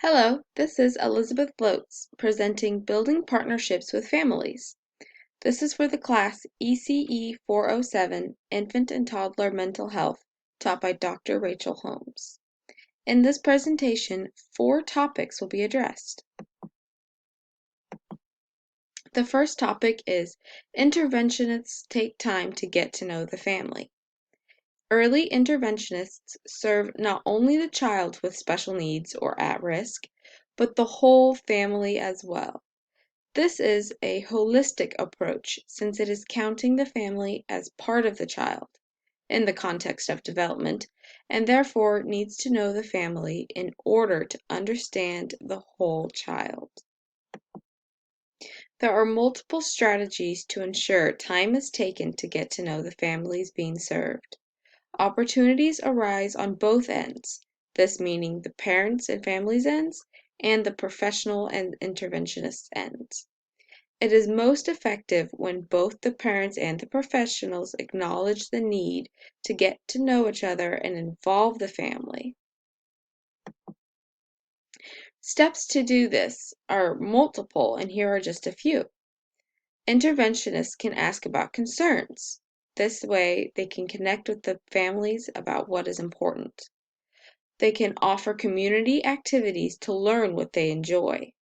Hello, this is Elizabeth Bloats presenting Building Partnerships with Families. This is for the class ece407 Infant and Toddler Mental Health, taught by Dr. Rachel Holmes. In this presentation, 4 topics will be addressed. The first topic is interventionists take time to get to know the family. Early interventionists serve not only the child with special needs or at risk, but the whole family as well. This is a holistic approach since it is counting the family as part of the child in the context of development and therefore needs to know the family in order to understand the whole child. There are multiple strategies to ensure time is taken to get to know the families being served. Opportunities arise on both ends, this meaning the parents and families' ends and the professional and interventionist ends. It is most effective when both the parents and the professionals acknowledge the need to get to know each other and involve the family. Steps to do this are multiple, and here are just a few. Interventionists can ask about concerns. This way, they can connect with the families about what is important. They can offer community activities to learn what they enjoy.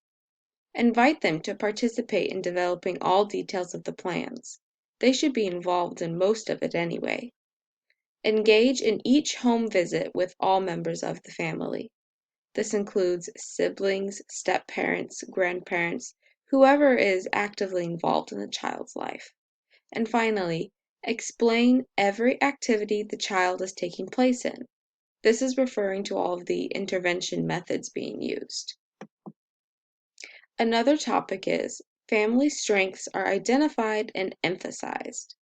Invite them to participate in developing all details of the plans. They should be involved in most of it anyway. Engage in each home visit with all members of the family. This includes siblings, step-parents, grandparents, whoever is actively involved in the child's life. And finally, explain every activity the child is taking place in. This is referring to all of the intervention methods being used. Another topic is family strengths are identified and emphasized.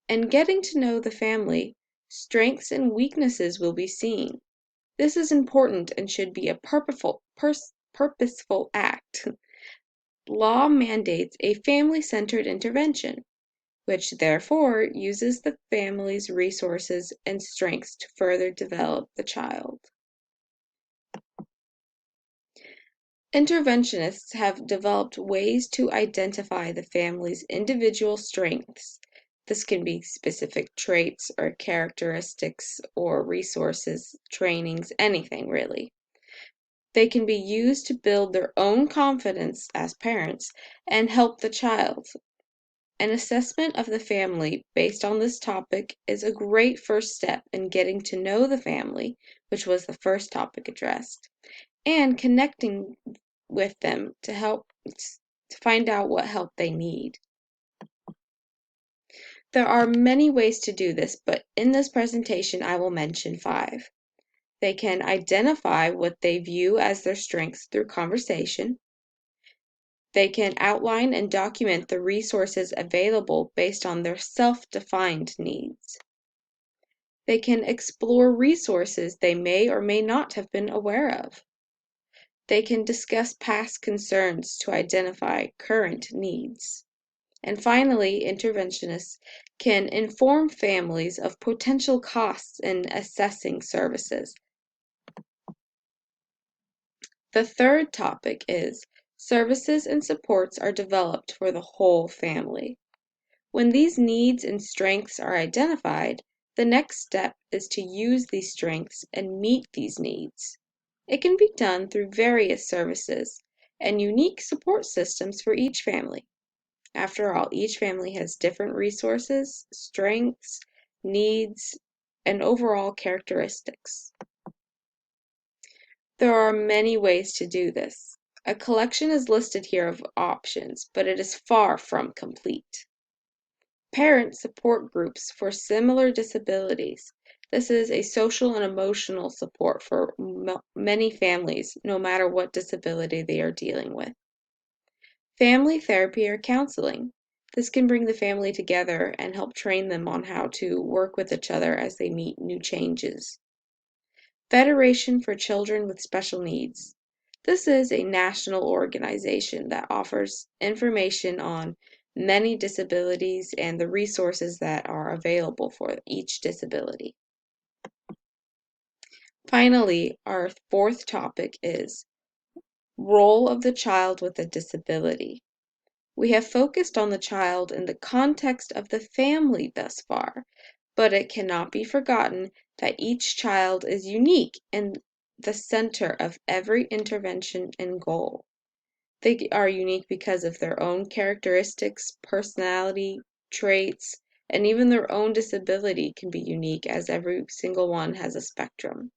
In getting to know the family, strengths and weaknesses will be seen. This is important and should be a purposeful act. Law mandates a family-centered intervention, which therefore uses the family's resources and strengths to further develop the child. Interventionists have developed ways to identify the family's individual strengths. This can be specific traits or characteristics or resources, trainings, anything really. They can be used to build their own confidence as parents and help the child. An assessment of the family based on this topic is a great first step in getting to know the family, which was the first topic addressed, and connecting with them to find out what help they need. There are many ways to do this, but in this presentation I will mention 5. They can identify what they view as their strengths through conversation. They can outline and document the resources available based on their self-defined needs. They can explore resources they may or may not have been aware of. They can discuss past concerns to identify current needs. And finally, interventionists can inform families of potential costs in assessing services. The third topic is services and supports are developed for the whole family. When these needs and strengths are identified, the next step is to use these strengths and meet these needs. It can be done through various services and unique support systems for each family. After all, each family has different resources, strengths, needs, and overall characteristics. There are many ways to do this. A collection is listed here of options, but it is far from complete. Parent support groups for similar disabilities. This is a social and emotional support for many families, no matter what disability they are dealing with. Family therapy or counseling. This can bring the family together and help train them on how to work with each other as they meet new changes. Federation for Children with Special Needs. This is a national organization that offers information on many disabilities and the resources that are available for each disability. Finally, our fourth topic is Role of the child with a disability. We have focused on the child in the context of the family thus far, but it cannot be forgotten that each child is unique and the center of every intervention and goal. They are unique because of their own characteristics, personality, traits, and even their own disability can be unique as every single one has a spectrum.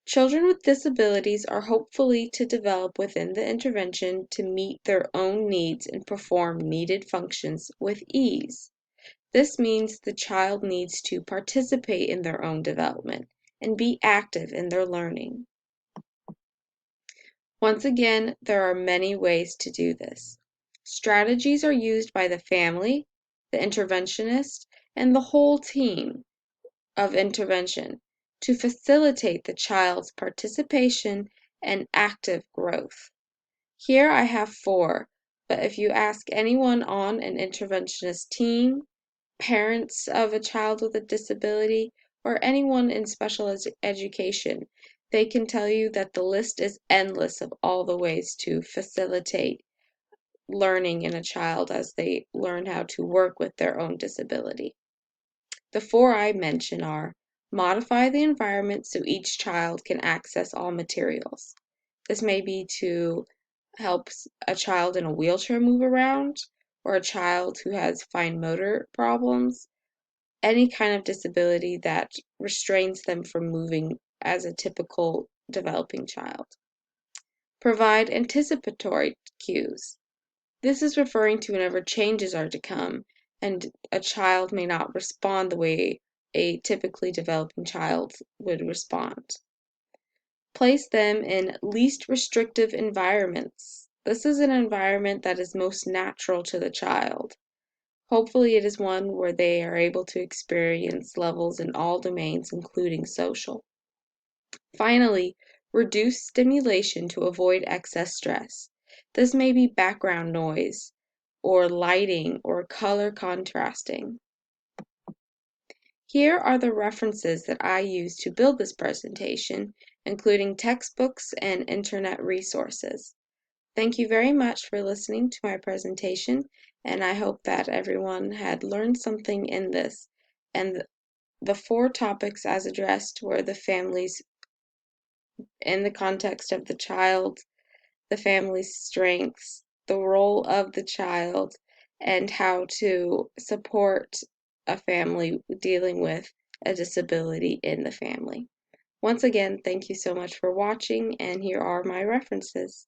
Children with disabilities are hopefully to develop within the intervention to meet their own needs and perform needed functions with ease. This means the child needs to participate in their own development and be active in their learning. Once again, there are many ways to do this. Strategies are used by the family, the interventionist, and the whole team of intervention to facilitate the child's participation and active growth. Here I have 4, but if you ask anyone on an interventionist team, parents of a child with a disability, or anyone in special education, they can tell you that the list is endless of all the ways to facilitate learning in a child as they learn how to work with their own disability. The 4 I mention are: modify the environment so each child can access all materials. This may be to help a child in a wheelchair move around, or a child who has fine motor problems, any kind of disability that restrains them from moving as a typical developing child. Provide anticipatory cues. This is referring to whenever changes are to come and a child may not respond the way a typically developing child would respond. Place them in least restrictive environments. This is an environment that is most natural to the child. Hopefully it is one where they are able to experience levels in all domains, including social. Finally, reduce stimulation to avoid excess stress. This may be background noise, or lighting, or color contrasting. Here are the references that I used to build this presentation, including textbooks and internet resources. Thank you very much for listening to my presentation, and I hope that everyone had learned something in this. And the 4 topics as addressed were the families in the context of the child, the family's strengths, the role of the child, and how to support a family dealing with a disability in the family. Once again, thank you so much for watching, and here are my references.